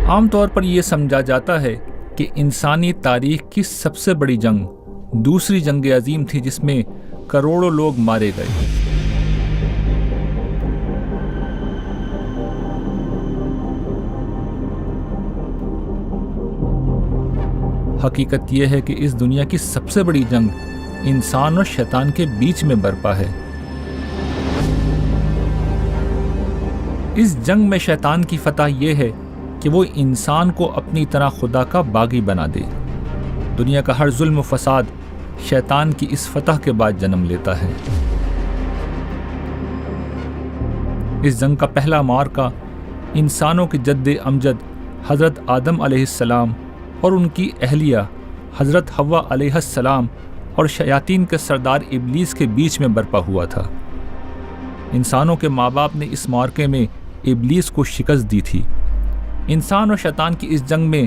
عام طور پر یہ سمجھا جاتا ہے کہ انسانی تاریخ کی سب سے بڑی جنگ دوسری جنگ عظیم تھی، جس میں کروڑوں لوگ مارے گئے۔ حقیقت یہ ہے کہ اس دنیا کی سب سے بڑی جنگ انسان اور شیطان کے بیچ میں برپا ہے۔ اس جنگ میں شیطان کی فتح یہ ہے کہ وہ انسان کو اپنی طرح خدا کا باغی بنا دے۔ دنیا کا ہر ظلم و فساد شیطان کی اس فتح کے بعد جنم لیتا ہے۔ اس جنگ کا پہلا معرکہ انسانوں کے جد امجد حضرت آدم علیہ السلام اور ان کی اہلیہ حضرت حوا علیہ السلام اور شیاطین کے سردار ابلیس کے بیچ میں برپا ہوا تھا۔ انسانوں کے ماں باپ نے اس معرکے میں ابلیس کو شکست دی تھی۔ انسان اور شیطان کی اس جنگ میں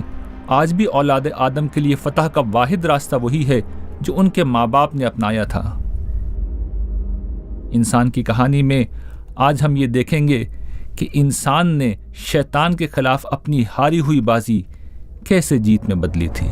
آج بھی اولاد آدم کے لیے فتح کا واحد راستہ وہی ہے جو ان کے ماں باپ نے اپنایا تھا۔ انسان کی کہانی میں آج ہم یہ دیکھیں گے کہ انسان نے شیطان کے خلاف اپنی ہاری ہوئی بازی کیسے جیت میں بدلی تھی۔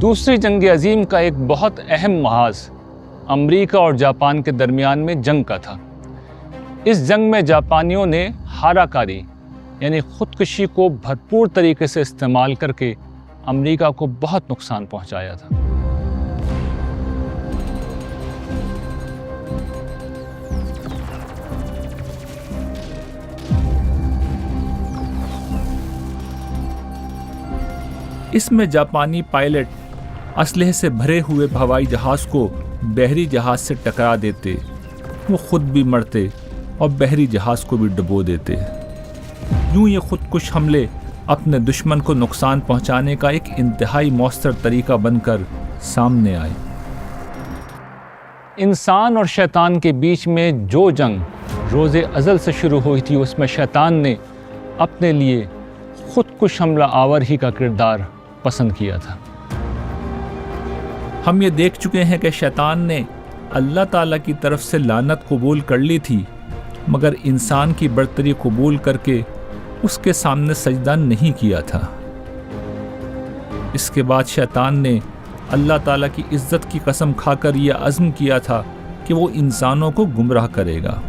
دوسری جنگ عظیم کا ایک بہت اہم محاذ امریکہ اور جاپان کے درمیان میں جنگ کا تھا۔ اس جنگ میں جاپانیوں نے ہارا کاری یعنی خودکشی کو بھرپور طریقے سے استعمال کر کے امریکہ کو بہت نقصان پہنچایا تھا۔ اس میں جاپانی پائلٹ اسلحے سے بھرے ہوئے ہوائی جہاز کو بحری جہاز سے ٹکرا دیتے، وہ خود بھی مرتے اور بحری جہاز کو بھی ڈبو دیتے۔ یوں یہ خودکش حملے اپنے دشمن کو نقصان پہنچانے کا ایک انتہائی مؤثر طریقہ بن کر سامنے آئے۔ انسان اور شیطان کے بیچ میں جو جنگ روز ازل سے شروع ہوئی تھی، اس میں شیطان نے اپنے لیے خودکش حملہ آور ہی کا کردار پسند کیا تھا۔ ہم یہ دیکھ چکے ہیں کہ شیطان نے اللہ تعالیٰ کی طرف سے لعنت قبول کر لی تھی، مگر انسان کی برتری قبول کر کے اس کے سامنے سجدہ نہیں کیا تھا۔ اس کے بعد شیطان نے اللہ تعالیٰ کی عزت کی قسم کھا کر یہ عزم کیا تھا کہ وہ انسانوں کو گمراہ کرے گا۔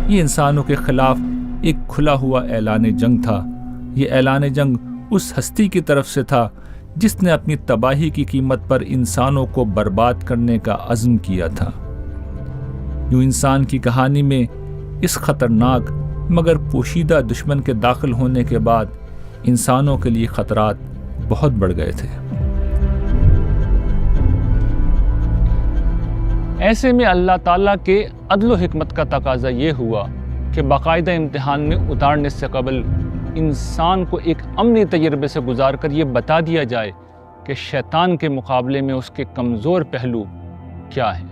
یہ انسانوں کے خلاف ایک کھلا ہوا اعلان جنگ تھا۔ یہ اعلان جنگ اس ہستی کی طرف سے تھا جس نے اپنی تباہی کی قیمت پر انسانوں کو برباد کرنے کا عزم کیا تھا۔ یوں انسان کی کہانی میں اس خطرناک مگر پوشیدہ دشمن کے داخل ہونے کے بعد انسانوں کے لیے خطرات بہت بڑھ گئے تھے۔ ایسے میں اللہ تعالیٰ کے عدل و حکمت کا تقاضا یہ ہوا کہ باقاعدہ امتحان میں اتارنے سے قبل انسان کو ایک عملی تجربے سے گزار کر یہ بتا دیا جائے کہ شیطان کے مقابلے میں اس کے کمزور پہلو کیا ہیں۔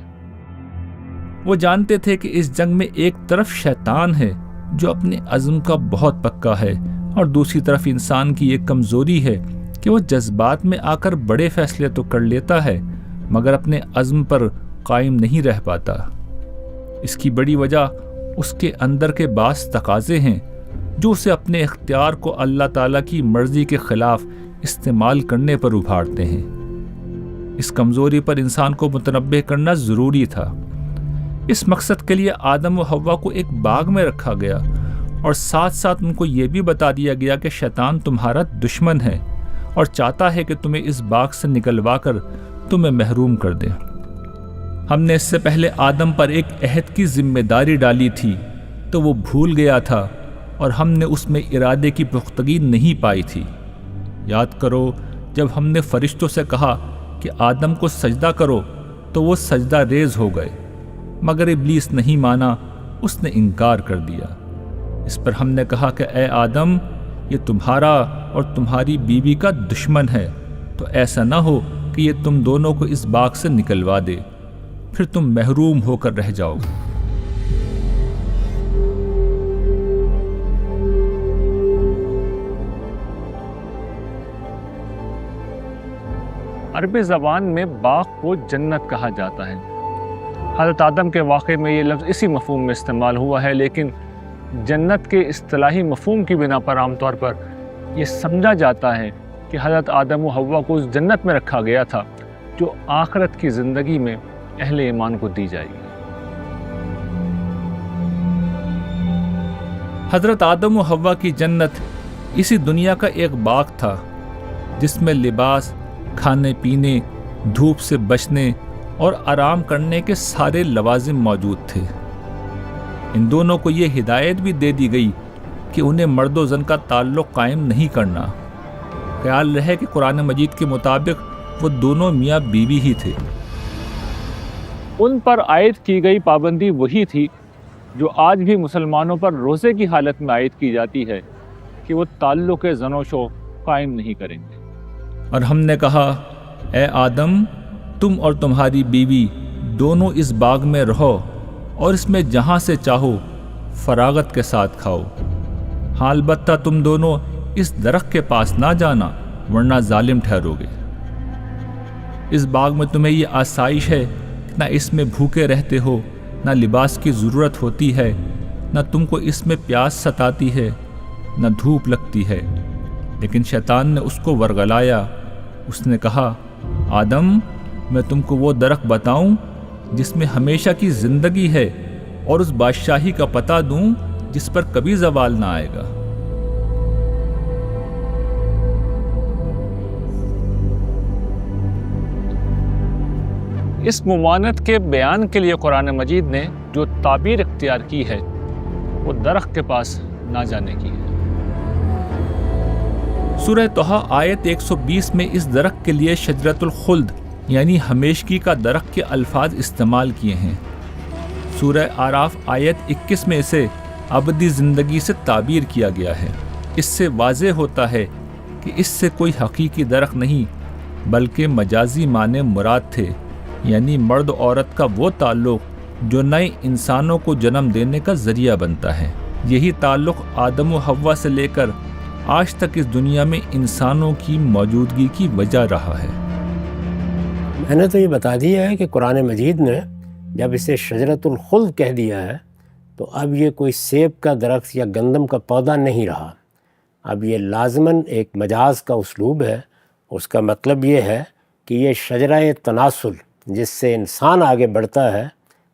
وہ جانتے تھے کہ اس جنگ میں ایک طرف شیطان ہے جو اپنے عزم کا بہت پکا ہے، اور دوسری طرف انسان کی ایک کمزوری ہے کہ وہ جذبات میں آ کر بڑے فیصلے تو کر لیتا ہے مگر اپنے عزم پر قائم نہیں رہ پاتا۔ اس کی بڑی وجہ اس کے اندر کے بعض تقاضے ہیں جو اسے اپنے اختیار کو اللہ تعالیٰ کی مرضی کے خلاف استعمال کرنے پر ابھارتے ہیں۔ اس کمزوری پر انسان کو متنبہ کرنا ضروری تھا۔ اس مقصد کے لیے آدم و حوا کو ایک باغ میں رکھا گیا اور ساتھ ساتھ ان کو یہ بھی بتا دیا گیا کہ شیطان تمہارا دشمن ہے اور چاہتا ہے کہ تمہیں اس باغ سے نکلوا کر تمہیں محروم کر دے۔ ہم نے اس سے پہلے آدم پر ایک عہد کی ذمہ داری ڈالی تھی تو وہ بھول گیا تھا اور ہم نے اس میں ارادے کی پختگی نہیں پائی تھی۔ یاد کرو جب ہم نے فرشتوں سے کہا کہ آدم کو سجدہ کرو تو وہ سجدہ ریز ہو گئے، مگر ابلیس نہیں مانا، اس نے انکار کر دیا۔ اس پر ہم نے کہا کہ اے آدم، یہ تمہارا اور تمہاری بیوی کا دشمن ہے، تو ایسا نہ ہو کہ یہ تم دونوں کو اس باغ سے نکلوا دے، پھر تم محروم ہو کر رہ جاؤ گے۔ عربی زبان میں باغ کو جنت کہا جاتا ہے۔ حضرت آدم کے واقعے میں یہ لفظ اسی مفہوم میں استعمال ہوا ہے، لیکن جنت کے اصطلاحی مفہوم کی بنا پر عام طور پر یہ سمجھا جاتا ہے کہ حضرت آدم و حوا کو اس جنت میں رکھا گیا تھا جو آخرت کی زندگی میں اہل ایمان کو دی جائے گی۔ حضرت آدم و حوا کی جنت اسی دنیا کا ایک باغ تھا جس میں لباس، کھانے پینے، دھوپ سے بچنے اور آرام کرنے کے سارے لوازم موجود تھے۔ ان دونوں کو یہ ہدایت بھی دے دی گئی کہ انہیں مرد و زن کا تعلق قائم نہیں کرنا۔ خیال رہے کہ قرآن مجید کے مطابق وہ دونوں میاں بیوی ہی تھے۔ ان پر عائد کی گئی پابندی وہی تھی جو آج بھی مسلمانوں پر روزے کی حالت میں عائد کی جاتی ہے کہ وہ تعلق زن و شو قائم نہیں کریں گے۔ اور ہم نے کہا اے آدم، تم اور تمہاری بیوی دونوں اس باغ میں رہو اور اس میں جہاں سے چاہو فراغت کے ساتھ کھاؤ، ہاں البتہ تم دونوں اس درخت کے پاس نہ جانا ورنہ ظالم ٹھہرو گے۔ اس باغ میں تمہیں یہ آسائش ہے کہ نہ اس میں بھوکے رہتے ہو، نہ لباس کی ضرورت ہوتی ہے، نہ تم کو اس میں پیاس ستاتی ہے، نہ دھوپ لگتی ہے۔ لیکن شیطان نے اس کو ورغلایا۔ اس نے کہا آدم، میں تم کو وہ درخت بتاؤں جس میں ہمیشہ کی زندگی ہے اور اس بادشاہی کا پتہ دوں جس پر کبھی زوال نہ آئے گا۔ اس ممانعت کے بیان کے لیے قرآن مجید نے جو تعبیر اختیار کی ہے وہ درخت کے پاس نہ جانے کی ہے۔ سورہ طہ آیت 120 میں اس درخت کے لیے شجرۃ الخلد یعنی ہمیشگی کا درخت کے الفاظ استعمال کیے ہیں۔ سورہ اعراف آیت 21 میں اسے ابدی زندگی سے تعبیر کیا گیا ہے۔ اس سے واضح ہوتا ہے کہ اس سے کوئی حقیقی درخت نہیں بلکہ مجازی معنی مراد تھے، یعنی مرد و عورت کا وہ تعلق جو نئے انسانوں کو جنم دینے کا ذریعہ بنتا ہے۔ یہی تعلق آدم و حوا سے لے کر آج تک اس دنیا میں انسانوں کی موجودگی کی وجہ رہا ہے۔ میں نے تو یہ بتا دیا ہے کہ قرآن مجید نے جب اسے شجرۃ الخلد کہہ دیا ہے تو اب یہ کوئی سیب کا درخت یا گندم کا پودا نہیں رہا، اب یہ لازماً ایک مجاز کا اسلوب ہے۔ اس کا مطلب یہ ہے کہ یہ شجرہ تناسل جس سے انسان آگے بڑھتا ہے،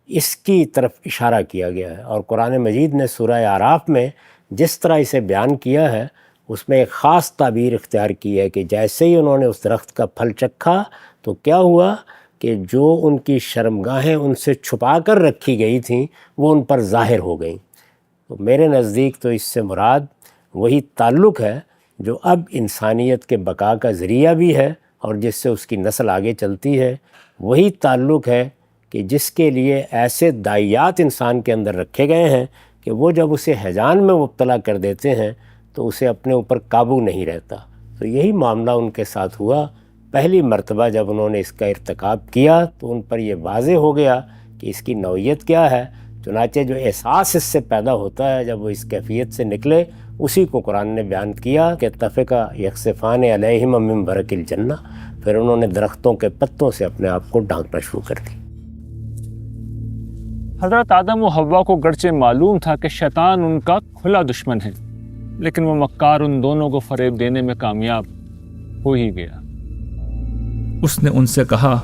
اس کی طرف اشارہ کیا گیا ہے۔ اور قرآن مجید نے سورہ اعراف میں جس طرح اسے بیان کیا ہے اس میں ایک خاص تعبیر اختیار کی ہے کہ جیسے ہی انہوں نے اس درخت کا پھل چکھا تو کیا ہوا کہ جو ان کی شرمگاہیں ان سے چھپا کر رکھی گئی تھیں وہ ان پر ظاہر ہو گئیں۔ تو میرے نزدیک تو اس سے مراد وہی تعلق ہے جو اب انسانیت کے بقا کا ذریعہ بھی ہے اور جس سے اس کی نسل آگے چلتی ہے۔ وہی تعلق ہے کہ جس کے لیے ایسے داعیات انسان کے اندر رکھے گئے ہیں کہ وہ جب اسے ہیجان میں مبتلا کر دیتے ہیں تو اسے اپنے اوپر قابو نہیں رہتا۔ تو یہی معاملہ ان کے ساتھ ہوا۔ پہلی مرتبہ جب انہوں نے اس کا ارتکاب کیا تو ان پر یہ واضح ہو گیا کہ اس کی نوعیت کیا ہے۔ چنانچہ جو احساس اس سے پیدا ہوتا ہے جب وہ اس کیفیت سے نکلے، اسی کو قرآن نے بیان کیا کہ اتفقا یخصفان علیہم من برق الجنہ، پھر انہوں نے درختوں کے پتوں سے اپنے آپ کو ڈھانکنا شروع کر دی۔ حضرت آدم و حوا کو گرچہ معلوم تھا کہ شیطان ان کا کھلا دشمن ہے، لیکن وہ مکار ان دونوں کو فریب دینے میں کامیاب ہو ہی گیا۔ اس نے ان سے کہا،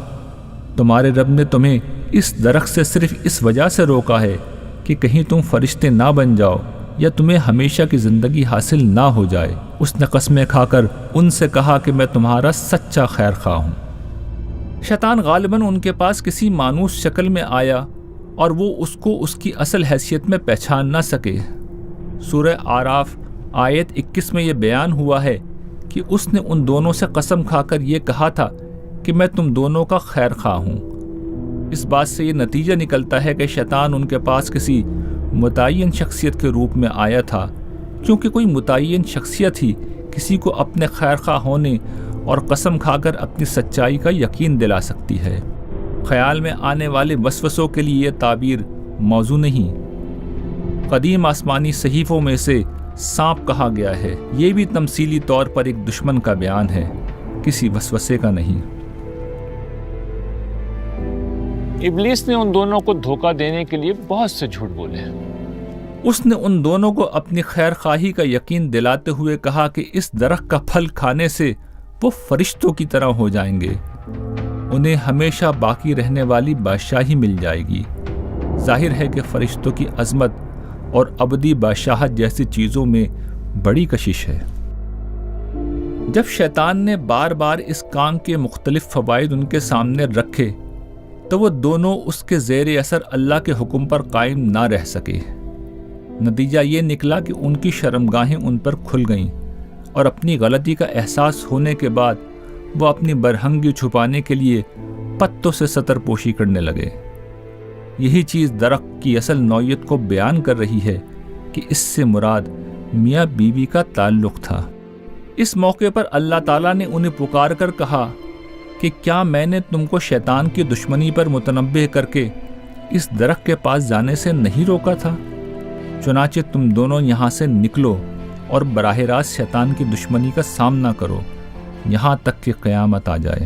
تمہارے رب نے تمہیں اس درخت سے صرف اس وجہ سے روکا ہے کہ کہیں تم فرشتے نہ بن جاؤ یا تمہیں ہمیشہ کی زندگی حاصل نہ ہو جائے۔ اس نے قسمیں کھا کر ان سے کہا کہ میں تمہارا سچا خیر خواہ ہوں۔ شیطان غالباً ان کے پاس کسی مانوس شکل میں آیا اور وہ اس کو اس کی اصل حیثیت میں پہچان نہ سکے۔ سورہ اعراف آیت 21 میں یہ بیان ہوا ہے کہ اس نے ان دونوں سے قسم کھا کر یہ کہا تھا کہ میں تم دونوں کا خیر خواہ ہوں۔ اس بات سے یہ نتیجہ نکلتا ہے کہ شیطان ان کے پاس کسی متعین شخصیت کے روپ میں آیا تھا، کیونکہ کوئی متعین شخصیت ہی کسی کو اپنے خیر خواہ ہونے اور قسم کھا کر اپنی سچائی کا یقین دلا سکتی ہے۔ خیال میں آنے والے وسوسوں کے لیے یہ تعبیر موزوں نہیں۔ قدیم آسمانی صحیفوں میں سے سانپ کہا گیا ہے، یہ بھی تمثیلی طور پر ایک دشمن کا بیان ہے، کسی وسوسے کا نہیں۔ ابلیس نے ان دونوں کو دھوکہ دینے کے لیے بہت سے جھوٹ بولے ہیں۔ اس نے ان دونوں کو اپنی خیر خواہی کا یقین دلاتے ہوئے کہا کہ اس درخت کا پھل کھانے سے وہ فرشتوں کی طرح ہو جائیں گے، انہیں ہمیشہ باقی رہنے والی بادشاہی مل جائے گی۔ ظاہر ہے کہ فرشتوں کی عظمت اور ابدی بادشاہت جیسی چیزوں میں بڑی کشش ہے۔ جب شیطان نے بار بار اس کام کے مختلف فوائد ان کے سامنے رکھے تو وہ دونوں اس کے زیر اثر اللہ کے حکم پر قائم نہ رہ سکے۔ نتیجہ یہ نکلا کہ ان کی شرمگاہیں ان پر کھل گئیں اور اپنی غلطی کا احساس ہونے کے بعد وہ اپنی برہنگی چھپانے کے لیے پتوں سے ستر پوشی کرنے لگے۔ یہی چیز درخت کی اصل نوعیت کو بیان کر رہی ہے کہ اس سے مراد میاں بیوی کا تعلق تھا۔ اس موقع پر اللہ تعالیٰ نے انہیں پکار کر کہا کہ کیا میں نے تم کو شیطان کی دشمنی پر متنبہ کر کے اس درخت کے پاس جانے سے نہیں روکا تھا؟ چنانچہ تم دونوں یہاں سے نکلو اور براہ راست شیطان کی دشمنی کا سامنا کرو یہاں تک کہ قیامت آ جائے۔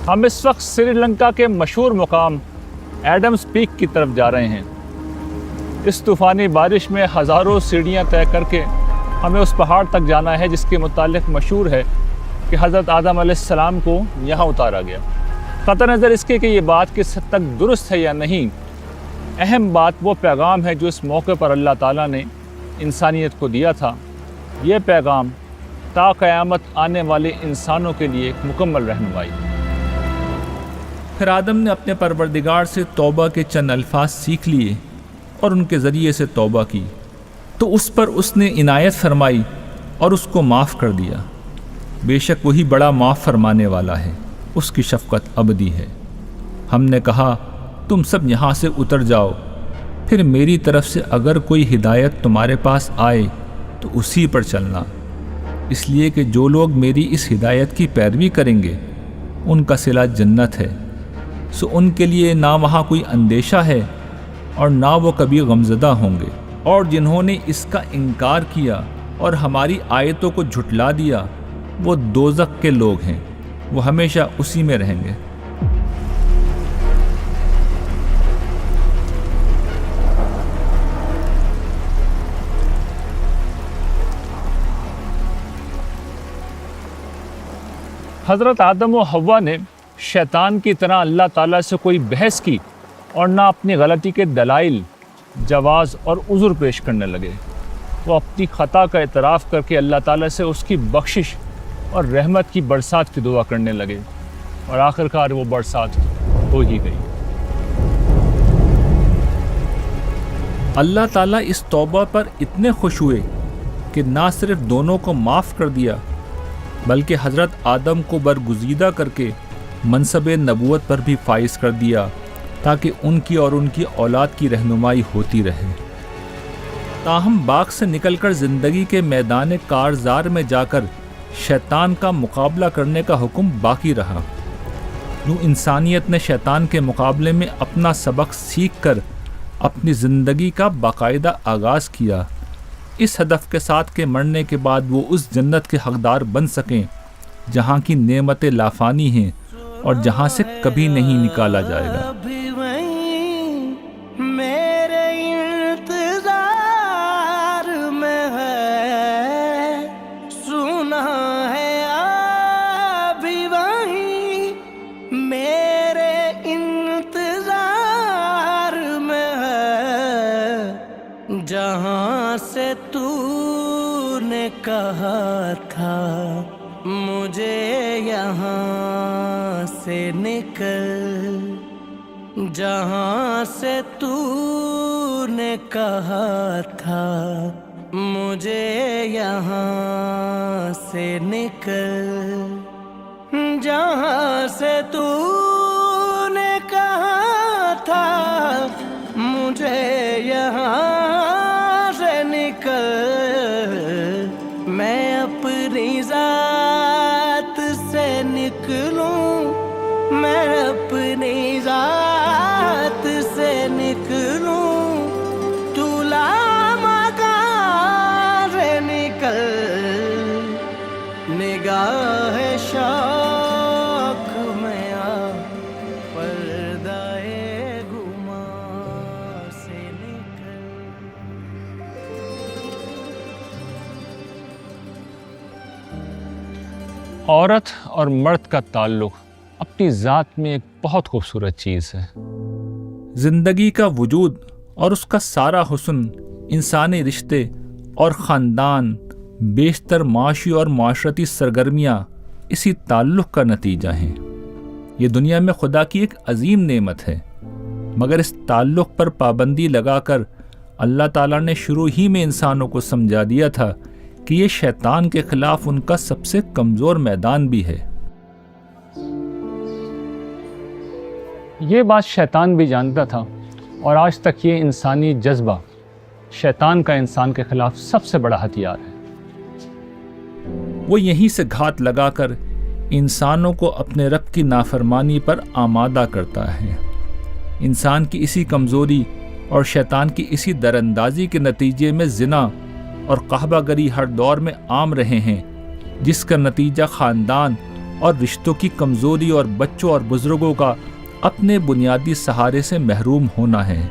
ہم اس وقت سری لنکا کے مشہور مقام ایڈمز پیک کی طرف جا رہے ہیں۔ اس طوفانی بارش میں ہزاروں سیڑھیاں طے کر کے ہمیں اس پہاڑ تک جانا ہے جس کے متعلق مشہور ہے کہ حضرت آدم علیہ السلام کو یہاں اتارا گیا۔ قطع نظر اس کے کہ یہ بات کس حد تک درست ہے یا نہیں، اہم بات وہ پیغام ہے جو اس موقع پر اللہ تعالیٰ نے انسانیت کو دیا تھا۔ یہ پیغام تا قیامت آنے والے انسانوں کے لیے ایک مکمل رہنمائی۔ پھر آدم نے اپنے پروردگار سے توبہ کے چند الفاظ سیکھ لیے اور ان کے ذریعے سے توبہ کی تو اس پر اس نے عنایت فرمائی اور اس کو معاف کر دیا۔ بے شک وہی بڑا معاف فرمانے والا ہے، اس کی شفقت ابدی ہے۔ ہم نے کہا تم سب یہاں سے اتر جاؤ، پھر میری طرف سے اگر کوئی ہدایت تمہارے پاس آئے تو اسی پر چلنا، اس لیے کہ جو لوگ میری اس ہدایت کی پیروی کریں گے ان کا صلہ جنت ہے، سو ان کے لیے نہ وہاں کوئی اندیشہ ہے اور نہ وہ کبھی غمزدہ ہوں گے۔ اور جنہوں نے اس کا انکار کیا اور ہماری آیتوں کو جھٹلا دیا وہ دوزخ کے لوگ ہیں، وہ ہمیشہ اسی میں رہیں گے۔ حضرت آدم و حوا نے شیطان کی طرح اللہ تعالیٰ سے کوئی بحث کی اور نہ اپنی غلطی کے دلائل، جواز اور عذر پیش کرنے لگے۔ وہ اپنی خطا کا اعتراف کر کے اللہ تعالیٰ سے اس کی بخشش اور رحمت کی برسات کی دعا کرنے لگے اور آخر کار وہ برسات ہو ہی گئی۔ اللہ تعالیٰ اس توبہ پر اتنے خوش ہوئے کہ نہ صرف دونوں کو معاف کر دیا بلکہ حضرت آدم کو برگزیدہ کر کے منصب نبوت پر بھی فائز کر دیا تاکہ ان کی اور ان کی اولاد کی رہنمائی ہوتی رہے۔ تاہم باغ سے نکل کر زندگی کے میدان کارزار میں جا کر شیطان کا مقابلہ کرنے کا حکم باقی رہا۔ یوں انسانیت نے شیطان کے مقابلے میں اپنا سبق سیکھ کر اپنی زندگی کا باقاعدہ آغاز کیا، اس ہدف کے ساتھ کہ مرنے کے بعد وہ اس جنت کے حقدار بن سکیں جہاں کی نعمتیں لافانی ہیں اور جہاں سے کبھی نہیں نکالا جائے گا۔ جہاں سے تو نے کہا تھا مجھے یہاں سے نکل، جہاں سے تو نے کہا تھا مجھے یہاں سے نکل، جہاں سے تو نے کہا تھا مجھے یہاں سے نکل، میں اپنی ذات سے نکلوں، میں اپنی ذات سے نکلوں، تو لامکان سے نکل، نگاہ شوق میں آ پردہ گماں سے نکل۔ عورت اور مرد کا تعلق اپنی ذات میں ایک بہت خوبصورت چیز ہے۔ زندگی کا وجود اور اس کا سارا حسن، انسانی رشتے اور خاندان، بیشتر معاشی اور معاشرتی سرگرمیاں اسی تعلق کا نتیجہ ہیں۔ یہ دنیا میں خدا کی ایک عظیم نعمت ہے، مگر اس تعلق پر پابندی لگا کر اللہ تعالیٰ نے شروع ہی میں انسانوں کو سمجھا دیا تھا کہ یہ شیطان کے خلاف ان کا سب سے کمزور میدان بھی ہے۔ یہ بات شیطان بھی جانتا تھا، اور آج تک یہ انسانی جذبہ شیطان کا انسان کے خلاف سب سے بڑا ہتھیار ہے۔ وہ یہیں سے گھات لگا کر انسانوں کو اپنے رب کی نافرمانی پر آمادہ کرتا ہے۔ انسان کی اسی کمزوری اور شیطان کی اسی دراندازی کے نتیجے میں زنا اور قحبہ گری ہر دور میں عام رہے ہیں، جس کا نتیجہ خاندان اور رشتوں کی کمزوری اور بچوں اور بزرگوں کا اپنے بنیادی سہارے سے محروم ہونا ہے۔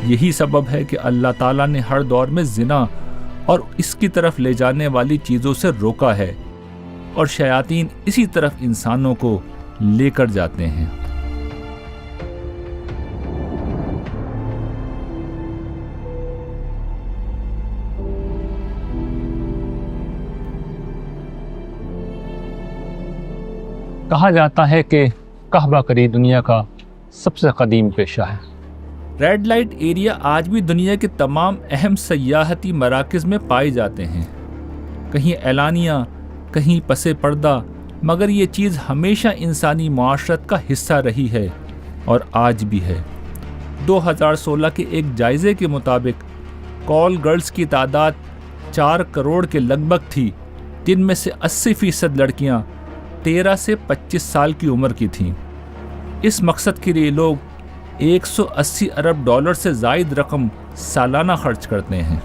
یہی سبب ہے کہ اللہ تعالیٰ نے ہر دور میں زنا اور اس کی طرف لے جانے والی چیزوں سے روکا ہے، اور شیاطین اسی طرف انسانوں کو لے کر جاتے ہیں۔ کہا جاتا ہے کہ قحبہ کری دنیا کا سب سے قدیم پیشہ ہے۔ ریڈ لائٹ ایریا آج بھی دنیا کے تمام اہم سیاحتی مراکز میں پائے جاتے ہیں، کہیں اعلانیہ، کہیں پس پردہ، مگر یہ چیز ہمیشہ انسانی معاشرت کا حصہ رہی ہے اور آج بھی ہے۔ 2016 کے ایک جائزے کے مطابق کال گرلز کی تعداد 4 کروڑ کے لگ بھگ تھی، جن میں سے 80% لڑکیاں 13 سے 25 سال کی عمر کی تھیں۔ اس مقصد کے لیے لوگ $180 ارب سے زائد رقم سالانہ خرچ کرتے ہیں۔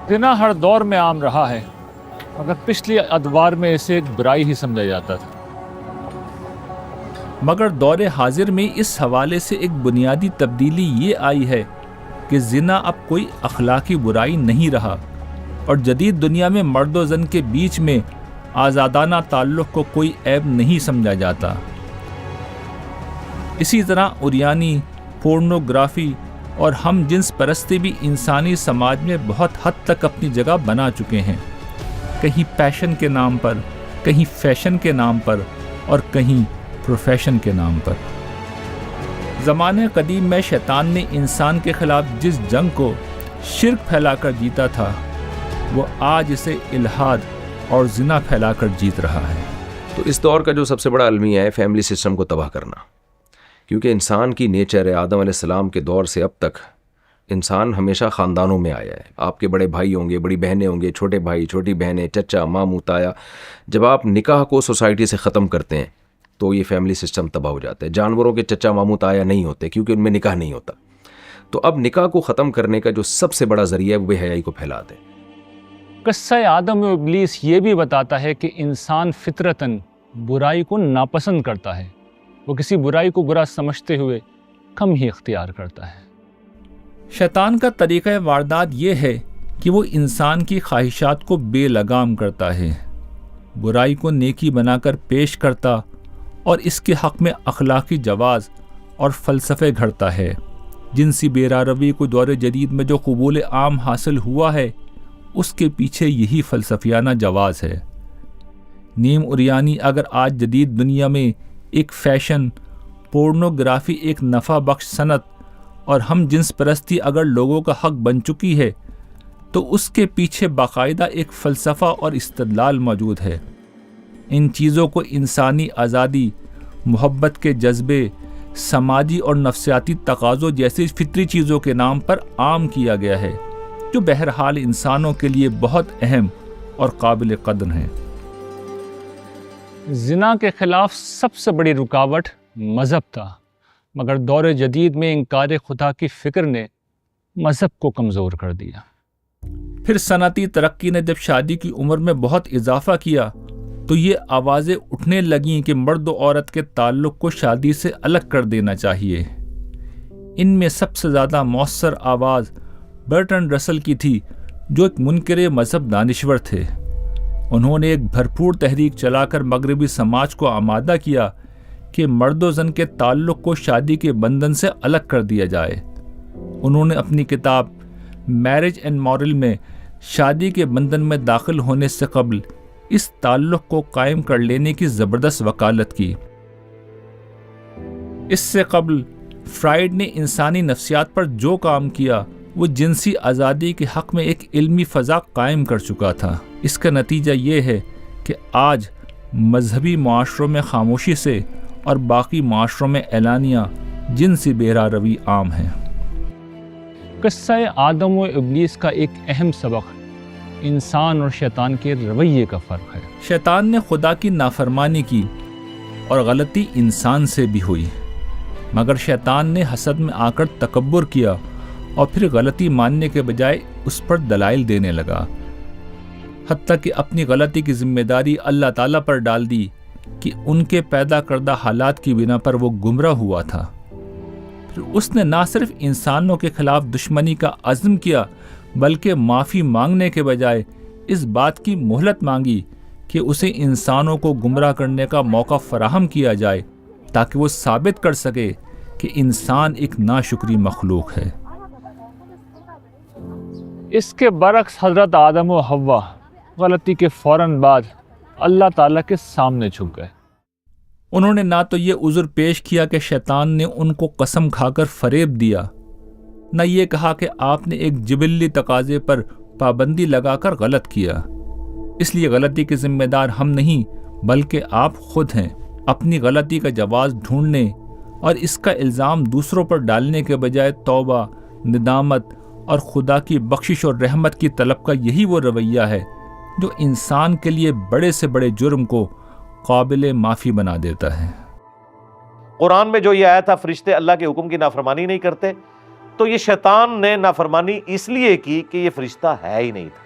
زنا ہر دور میں عام رہا ہے، مگر پچھلی ادوار میں اسے ایک برائی ہی سمجھا جاتا تھا۔ مگر دور حاضر میں اس حوالے سے ایک بنیادی تبدیلی یہ آئی ہے کہ زنا اب کوئی اخلاقی برائی نہیں رہا، اور جدید دنیا میں مرد و زن کے بیچ میں آزادانہ تعلق کو کوئی عیب نہیں سمجھا جاتا۔ اسی طرح اوریانی، پورنوگرافی اور ہم جنس پرستی بھی انسانی سماج میں بہت حد تک اپنی جگہ بنا چکے ہیں، کہیں پیشن کے نام پر، کہیں فیشن کے نام پر اور کہیں پروفیشن کے نام پر۔ زمانے قدیم میں شیطان نے انسان کے خلاف جس جنگ کو شرک پھیلا کر جیتا تھا، وہ آج اسے الحاد اور زنا پھیلا کر جیت رہا ہے۔ تو اس دور کا جو سب سے بڑا المیہ ہے فیملی سسٹم کو تباہ کرنا، کیونکہ انسان کی نیچر ہے، آدم علیہ السلام کے دور سے اب تک انسان ہمیشہ خاندانوں میں آیا ہے۔ آپ کے بڑے بھائی ہوں گے، بڑی بہنیں ہوں گے، چھوٹے بھائی، چھوٹی بہنیں، چچا، ماموں، تایا۔ جب آپ نکاح کو سوسائٹی سے ختم کرتے ہیں تو یہ فیملی سسٹم تباہ ہو جاتا ہے۔ جانوروں کے چچا، ماموں، تایا نہیں ہوتے کیونکہ ان میں نکاح نہیں ہوتا۔ تو اب نکاح کو ختم کرنے کا جو سب سے بڑا ذریعہ ہے وہ بے حیائی کو پھیلاتے ہیں۔ قصہ آدم و ابلیس یہ بھی بتاتا ہے کہ انسان فطرتاً برائی کو ناپسند کرتا ہے، وہ کسی برائی کو برا سمجھتے ہوئے کم ہی اختیار کرتا ہے۔ شیطان کا طریقہ واردات یہ ہے کہ وہ انسان کی خواہشات کو بے لگام کرتا ہے، برائی کو نیکی بنا کر پیش کرتا اور اس کے حق میں اخلاقی جواز اور فلسفے گھڑتا ہے۔ جنسی بیراروی کو دور جدید میں جو قبول عام حاصل ہوا ہے، اس کے پیچھے یہی فلسفیانہ جواز ہے۔ نیم اریانی اگر آج جدید دنیا میں ایک فیشن، پورنوگرافی ایک نفع بخش صنعت اور ہم جنس پرستی اگر لوگوں کا حق بن چکی ہے، تو اس کے پیچھے باقاعدہ ایک فلسفہ اور استدلال موجود ہے۔ ان چیزوں کو انسانی آزادی، محبت کے جذبے، سماجی اور نفسیاتی تقاضوں جیسی فطری چیزوں کے نام پر عام کیا گیا ہے، جو بہرحال انسانوں کے لیے بہت اہم اور قابل قدر ہیں۔ زنا کے خلاف سب سے بڑی رکاوٹ مذہب تھا، مگر دور جدید میں انکار خدا کی فکر نے مذہب کو کمزور کر دیا۔ پھر صنعتی ترقی نے جب شادی کی عمر میں بہت اضافہ کیا تو یہ آوازیں اٹھنے لگیں کہ مرد و عورت کے تعلق کو شادی سے الگ کر دینا چاہیے۔ ان میں سب سے زیادہ مؤثر آواز برٹرنڈ رسل کی تھی، جو ایک منکر مذہب دانشور تھے۔ انہوں نے ایک بھرپور تحریک چلا کر مغربی سماج کو آمادہ کیا کہ مرد و زن کے تعلق کو شادی کے بندھن سے الگ کر دیا جائے۔ انہوں نے اپنی کتاب میرج اینڈ مورل میں شادی کے بندھن میں داخل ہونے سے قبل اس تعلق کو قائم کر لینے کی زبردست وکالت کی۔ اس سے قبل فرائیڈ نے انسانی نفسیات پر جو کام کیا وہ جنسی آزادی کے حق میں ایک علمی فضا قائم کر چکا تھا۔ اس کا نتیجہ یہ ہے کہ آج مذہبی معاشروں میں خاموشی سے اور باقی معاشروں میں اعلانیہ جنسی بیراروی عام ہے۔ قصہ آدم و ابلیس کا ایک اہم سبق انسان اور شیطان کے رویے کا فرق ہے۔ شیطان نے خدا کی نافرمانی کی اور غلطی انسان سے بھی ہوئی، مگر شیطان نے حسد میں آ کر تکبر کیا اور پھر غلطی ماننے کے بجائے اس پر دلائل دینے لگا، حتیٰ کہ اپنی غلطی کی ذمہ داری اللہ تعالیٰ پر ڈال دی کہ ان کے پیدا کردہ حالات کی بنا پر وہ گمراہ ہوا تھا۔ پھر اس نے نہ صرف انسانوں کے خلاف دشمنی کا عزم کیا، بلکہ معافی مانگنے کے بجائے اس بات کی مہلت مانگی کہ اسے انسانوں کو گمراہ کرنے کا موقع فراہم کیا جائے تاکہ وہ ثابت کر سکے کہ انسان ایک ناشکری مخلوق ہے۔ اس کے برعکس حضرت آدم و حوا غلطی کے فوراً بعد اللہ تعالیٰ کے سامنے جھک گئے۔ انہوں نے نہ تو یہ عذر پیش کیا کہ شیطان نے ان کو قسم کھا کر فریب دیا، نہ یہ کہا کہ آپ نے ایک جبلی تقاضے پر پابندی لگا کر غلط کیا، اس لیے غلطی کے ذمہ دار ہم نہیں بلکہ آپ خود ہیں۔ اپنی غلطی کا جواز ڈھونڈنے اور اس کا الزام دوسروں پر ڈالنے کے بجائے توبہ، ندامت اور خدا کی بخشش اور رحمت کی طلب کا یہی وہ رویہ ہے جو انسان کے لیے بڑے سے بڑے جرم کو قابل معافی بنا دیتا ہے۔ قرآن میں جو یہ آیا تھا فرشتے اللہ کے حکم کی نافرمانی نہیں کرتے، تو یہ شیطان نے نافرمانی اس لیے کی کہ یہ فرشتہ ہے ہی نہیں تھا،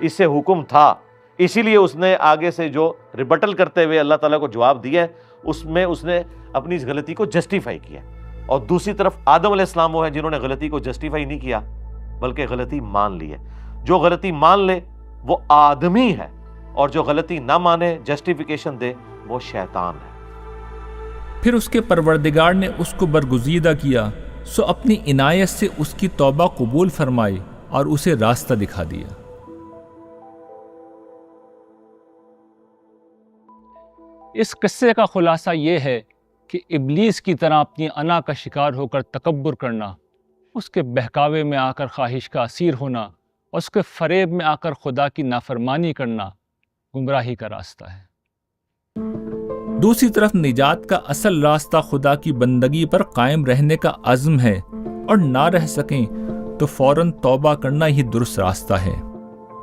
اس سے حکم تھا، اسی لیے اس نے آگے سے جو ریبٹل کرتے ہوئے اللہ تعالیٰ کو جواب دیا اس میں اس نے اپنی اس غلطی کو جسٹیفائی کیا۔ اور دوسری طرف آدم علیہ السلام وہ ہیں جنہوں نے غلطی کو جسٹیفائی نہیں کیا بلکہ غلطی مان لی ہے۔ جو غلطی مان لے وہ آدمی ہے، اور جو غلطی نہ مانے، جسٹیفیکیشن دے، وہ شیطان ہے۔ پھر اس کے پروردگار نے اس کو برگزیدہ کیا سو اپنی عنایت سے اس کی توبہ قبول فرمائی اور اسے راستہ دکھا دیا۔ اس قصے کا خلاصہ یہ ہے کہ ابلیس کی طرح اپنی انا کا شکار ہو کر تکبر کرنا، اس کے بہکاوے میں آ کر خواہش کا اسیر ہونا اور اس کے فریب میں آ کر خدا کی نافرمانی کرنا گمراہی کا راستہ ہے۔ دوسری طرف نجات کا اصل راستہ خدا کی بندگی پر قائم رہنے کا عزم ہے، اور نہ رہ سکیں تو فوراً توبہ کرنا ہی درست راستہ ہے۔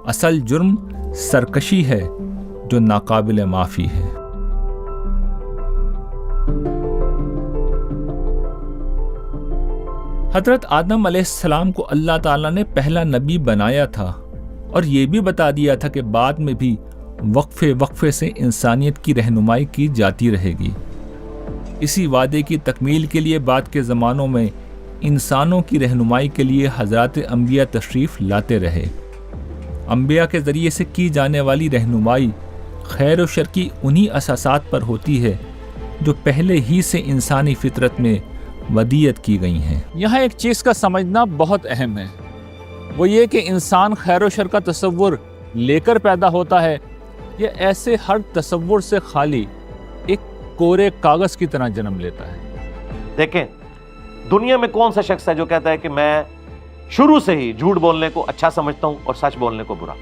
اصل جرم سرکشی ہے جو ناقابل معافی ہے۔ حضرت آدم علیہ السلام کو اللہ تعالیٰ نے پہلا نبی بنایا تھا، اور یہ بھی بتا دیا تھا کہ بعد میں بھی وقفے سے انسانیت کی رہنمائی کی جاتی رہے گی۔ اسی وعدے کی تکمیل کے لیے بعد کے زمانوں میں انسانوں کی رہنمائی کے لیے حضرات انبیاء تشریف لاتے رہے۔ انبیاء کے ذریعے سے کی جانے والی رہنمائی خیر و شر کی انہی اساسات پر ہوتی ہے جو پہلے ہی سے انسانی فطرت میں ودیت کی گئی ہیں۔ یہاں ایک چیز کا سمجھنا بہت اہم ہے، وہ یہ کہ انسان خیر و شر کا تصور لے کر پیدا ہوتا ہے یا ایسے ہر تصور سے خالی ایک کورے کاغذ کی طرح جنم لیتا ہے۔ دیکھیں، دنیا میں کون سا شخص ہے جو کہتا ہے کہ میں شروع سے ہی جھوٹ بولنے کو اچھا سمجھتا ہوں اور سچ بولنے کو برا،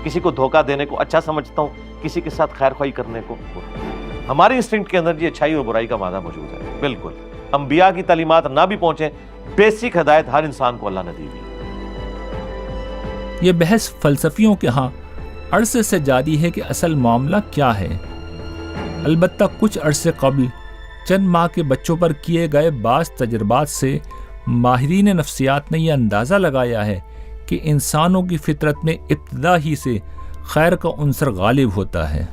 کسی کو دھوکہ دینے کو اچھا سمجھتا ہوں، کسی کے ساتھ خیر خواہی کرنے کو برا۔ ہماری انسٹنکٹ کے اندر یہ اچھائی اور برائی کا مادہ موجود ہے۔ بالکل انبیاء کی تعلیمات نہ بھی پہنچیں، بیسک ہدایت ہر انسان کو اللہ نے دی ہوئی۔ یہ بحث فلسفیوں کے ہاں عرصے سے جاری ہے کہ اصل معاملہ کیا ہے۔ البتہ کچھ عرصے قبل چند ماہ کے بچوں پر کیے گئے بعض تجربات سے ماہرین نفسیات نے یہ اندازہ لگایا ہے کہ انسانوں کی فطرت میں ابتدا ہی سے خیر کا عنصر غالب ہوتا ہے۔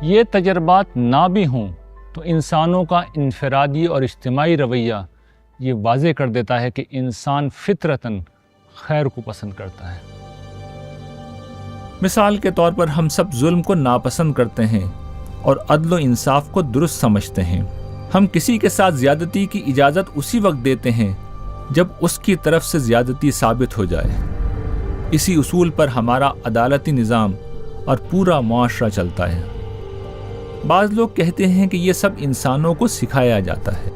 یہ تجربات نہ بھی ہوں تو انسانوں کا انفرادی اور اجتماعی رویہ یہ واضح کر دیتا ہے کہ انسان فطرتاً خیر کو پسند کرتا ہے۔ مثال کے طور پر ہم سب ظلم کو ناپسند کرتے ہیں اور عدل و انصاف کو درست سمجھتے ہیں۔ ہم کسی کے ساتھ زیادتی کی اجازت اسی وقت دیتے ہیں جب اس کی طرف سے زیادتی ثابت ہو جائے۔ اسی اصول پر ہمارا عدالتی نظام اور پورا معاشرہ چلتا ہے۔ بعض لوگ کہتے ہیں کہ یہ سب انسانوں کو سکھایا جاتا ہے۔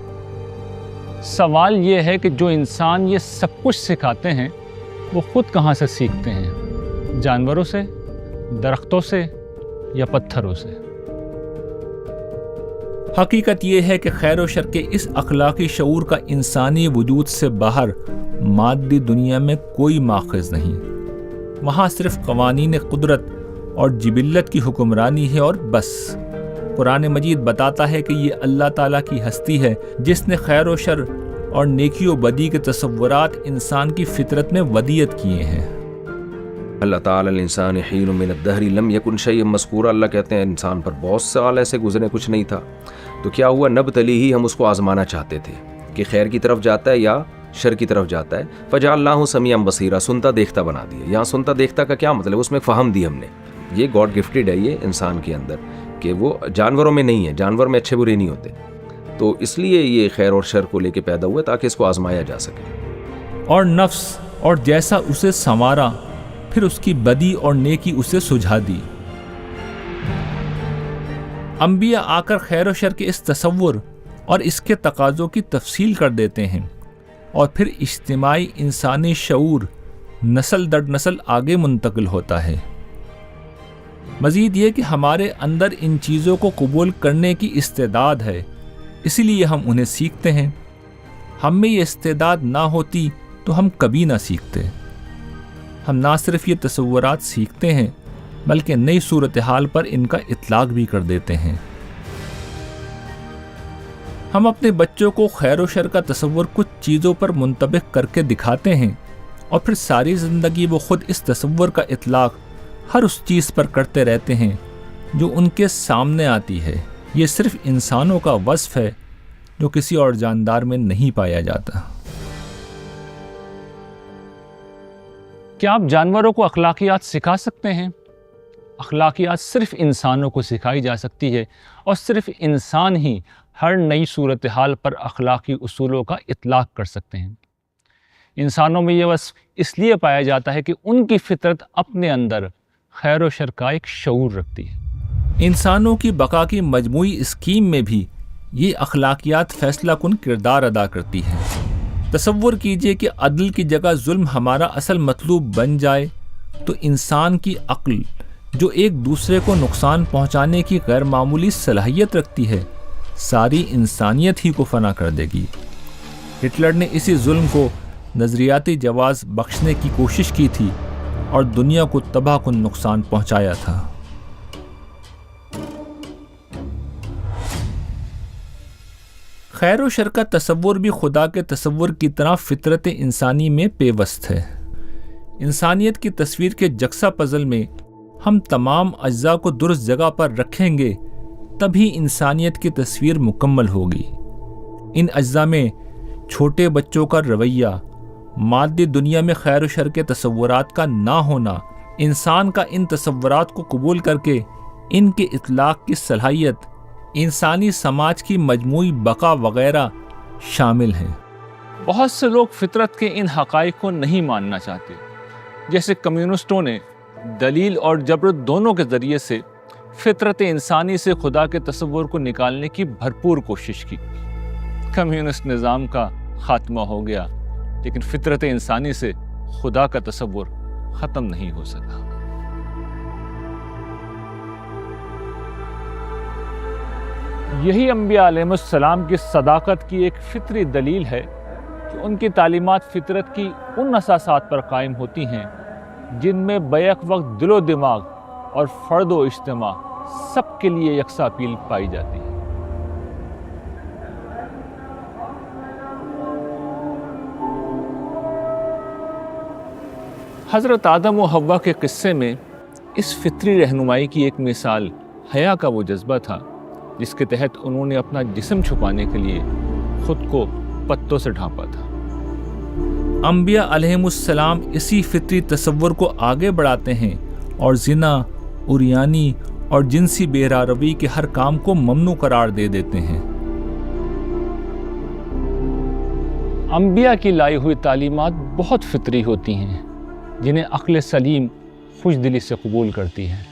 سوال یہ ہے کہ جو انسان یہ سب کچھ سکھاتے ہیں وہ خود کہاں سے سیکھتے ہیں؟ جانوروں سے، درختوں سے یا پتھروں سے؟ حقیقت یہ ہے کہ خیر و شر کے اس اخلاقی شعور کا انسانی وجود سے باہر مادی دنیا میں کوئی ماخذ نہیں۔ وہاں صرف قوانین قدرت اور جبلت کی حکمرانی ہے اور بس۔ قرآن مجید بتاتا ہے کہ یہ اللہ تعالیٰ کی ہستی ہے جس نے خیر و شر اور نیکی و بدی کے تصورات انسان کی فطرت میں ودیت کیے ہیں۔ اللہ تعالی الانسان حین من الدہر لم یکن شیئا مذکورا، اللہ کہتے ہیں انسان پر بہت سال ایسے گزرے کچھ نہیں تھا، تو کیا ہوا نبتلی ہی، ہم اس کو آزمانا چاہتے تھے کہ خیر کی طرف جاتا ہے یا شر کی طرف جاتا ہے۔ فجعلناہ سمیعا بصیرا، سنتا دیکھتا بنا دیا۔ یہاں سنتا دیکھتا کا کیا مطلب؟ اس میں فہم دی ہم نے۔ یہ گاڈ گفٹڈ ہے یہ انسان کے اندر، کہ وہ جانوروں میں نہیں ہے، جانور میں اچھے برے نہیں ہوتے، تو اس لیے یہ خیر اور شر کو لے کے پیدا ہوا تاکہ اس کو آزمایا جا سکے۔ اور نفس اور جیسا اسے سنوارا، پھر اس کی بدی اور نیکی اسے سجھا دی۔ انبیاء آ کر خیر و شر کے اس تصور اور اس کے تقاضوں کی تفصیل کر دیتے ہیں، اور پھر اجتماعی انسانی شعور نسل در نسل آگے منتقل ہوتا ہے۔ مزید یہ کہ ہمارے اندر ان چیزوں کو قبول کرنے کی استعداد ہے، اسی لیے ہم انہیں سیکھتے ہیں۔ ہم میں یہ استعداد نہ ہوتی تو ہم کبھی نہ سیکھتے۔ ہم نہ صرف یہ تصورات سیکھتے ہیں بلکہ نئی صورتحال پر ان کا اطلاق بھی کر دیتے ہیں۔ ہم اپنے بچوں کو خیر و شر کا تصور کچھ چیزوں پر منطبق کر کے دکھاتے ہیں، اور پھر ساری زندگی وہ خود اس تصور کا اطلاق ہر اس چیز پر کرتے رہتے ہیں جو ان کے سامنے آتی ہے۔ یہ صرف انسانوں کا وصف ہے جو کسی اور جاندار میں نہیں پایا جاتا۔ کیا آپ جانوروں کو اخلاقیات سکھا سکتے ہیں؟ اخلاقیات صرف انسانوں کو سکھائی جا سکتی ہے، اور صرف انسان ہی ہر نئی صورتحال پر اخلاقی اصولوں کا اطلاق کر سکتے ہیں۔ انسانوں میں یہ وصف اس لیے پایا جاتا ہے کہ ان کی فطرت اپنے اندر خیر و شر کا ایک شعور رکھتی ہے۔ انسانوں کی بقا کی مجموعی اسکیم میں بھی یہ اخلاقیات فیصلہ کن کردار ادا کرتی ہیں۔ تصور کیجئے کہ عدل کی جگہ ظلم ہمارا اصل مطلوب بن جائے تو انسان کی عقل جو ایک دوسرے کو نقصان پہنچانے کی غیر معمولی صلاحیت رکھتی ہے، ساری انسانیت ہی کو فنا کر دے گی۔ ہٹلر نے اسی ظلم کو نظریاتی جواز بخشنے کی کوشش کی تھی اور دنیا کو تباہ کن نقصان پہنچایا تھا۔ خیر و شر کا تصور بھی خدا کے تصور کی طرح فطرت انسانی میں پیوست ہے۔ انسانیت کی تصویر کے جکسا پزل میں ہم تمام اجزاء کو درست جگہ پر رکھیں گے تبھی انسانیت کی تصویر مکمل ہوگی۔ ان اجزاء میں چھوٹے بچوں کا رویہ، مادی دنیا میں خیر و شر کے تصورات کا نہ ہونا، انسان کا ان تصورات کو قبول کر کے ان کے اطلاق کی صلاحیت، انسانی سماج کی مجموعی بقا وغیرہ شامل ہیں۔ بہت سے لوگ فطرت کے ان حقائق کو نہیں ماننا چاہتے، جیسے کمیونسٹوں نے دلیل اور جبر دونوں کے ذریعے سے فطرت انسانی سے خدا کے تصور کو نکالنے کی بھرپور کوشش کی۔ کمیونسٹ نظام کا خاتمہ ہو گیا، لیکن فطرت انسانی سے خدا کا تصور ختم نہیں ہو سکا۔ یہی انبیاء علیہ السلام کی صداقت کی ایک فطری دلیل ہے کہ ان کی تعلیمات فطرت کی ان اساسات پر قائم ہوتی ہیں جن میں بیک وقت دل و دماغ اور فرد و اجتماع سب کے لیے یکساں اپیل پائی جاتی ہے۔ حضرت آدم و حوا کے قصے میں اس فطری رہنمائی کی ایک مثال حیا کا وہ جذبہ تھا جس کے تحت انہوں نے اپنا جسم چھپانے کے لیے خود کو پتوں سے ڈھانپا تھا۔ انبیاء علیہ السلام اسی فطری تصور کو آگے بڑھاتے ہیں اور زنا، عریانی اور جنسی بے راروی کے ہر کام کو ممنوع قرار دے دیتے ہیں۔ انبیاء کی لائی ہوئی تعلیمات بہت فطری ہوتی ہیں جنہیں عقل سلیم خوش دلی سے قبول کرتی ہے،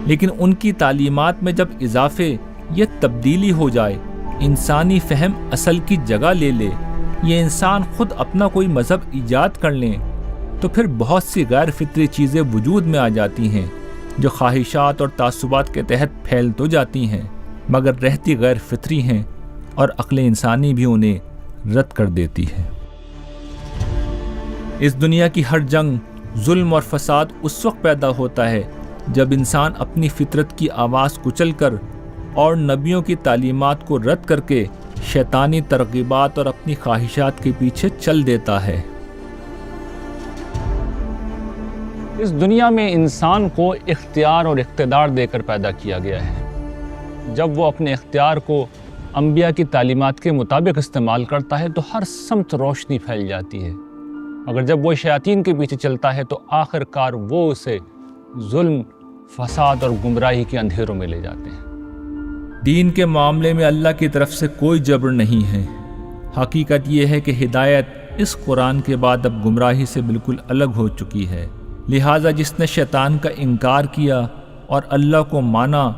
لیکن ان کی تعلیمات میں جب اضافے یا تبدیلی ہو جائے، انسانی فہم اصل کی جگہ لے لے، یہ انسان خود اپنا کوئی مذہب ایجاد کر لیں، تو پھر بہت سی غیر فطری چیزیں وجود میں آ جاتی ہیں جو خواہشات اور تعصبات کے تحت پھیل تو جاتی ہیں مگر رہتی غیر فطری ہیں اور عقل انسانی بھی انہیں رد کر دیتی ہے۔ اس دنیا کی ہر جنگ، ظلم اور فساد اس وقت پیدا ہوتا ہے جب انسان اپنی فطرت کی آواز کچل کر اور نبیوں کی تعلیمات کو رد کر کے شیطانی ترغیبات اور اپنی خواہشات کے پیچھے چل دیتا ہے۔ اس دنیا میں انسان کو اختیار اور اقتدار دے کر پیدا کیا گیا ہے۔ جب وہ اپنے اختیار کو انبیاء کی تعلیمات کے مطابق استعمال کرتا ہے تو ہر سمت روشنی پھیل جاتی ہے، مگر جب وہ شیاطین کے پیچھے چلتا ہے تو آخر کار وہ اسے ظلم، فساد اور گمراہی کے اندھیروں میں لے جاتے ہیں۔ دین کے معاملے میں اللہ کی طرف سے کوئی جبر نہیں ہے۔ حقیقت یہ ہے کہ ہدایت اس قرآن کے بعد اب گمراہی سے بالکل الگ ہو چکی ہے، لہٰذا جس نے شیطان کا انکار کیا اور اللہ کو مانا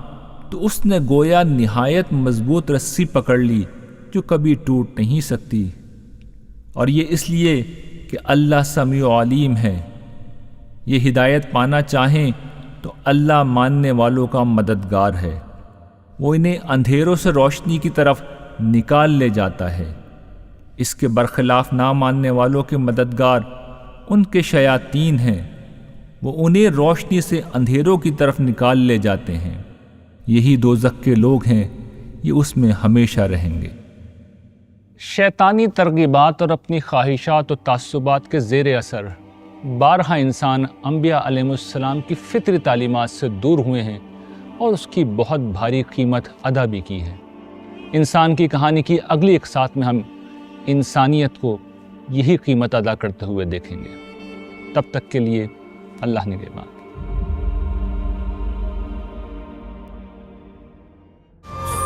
تو اس نے گویا نہایت مضبوط رسی پکڑ لی جو کبھی ٹوٹ نہیں سکتی، اور یہ اس لیے کہ اللہ سمیع و علیم ہے۔ یہ ہدایت پانا چاہیں تو اللہ ماننے والوں کا مددگار ہے، وہ انہیں اندھیروں سے روشنی کی طرف نکال لے جاتا ہے۔ اس کے برخلاف نہ ماننے والوں کے مددگار ان کے شیاطین ہیں، وہ انہیں روشنی سے اندھیروں کی طرف نکال لے جاتے ہیں۔ یہی دوزخ کے لوگ ہیں، یہ اس میں ہمیشہ رہیں گے۔ شیطانی ترغیبات اور اپنی خواہشات و تعصبات کے زیر اثر بارہا انسان انبیاء علیہ السلام کی فطری تعلیمات سے دور ہوئے ہیں اور اس کی بہت بھاری قیمت ادا بھی کی ہے۔ انسان کی کہانی کی اگلی اقساط میں ہم انسانیت کو یہی قیمت ادا کرتے ہوئے دیکھیں گے۔ تب تک کے لیے اللہ نگہبان۔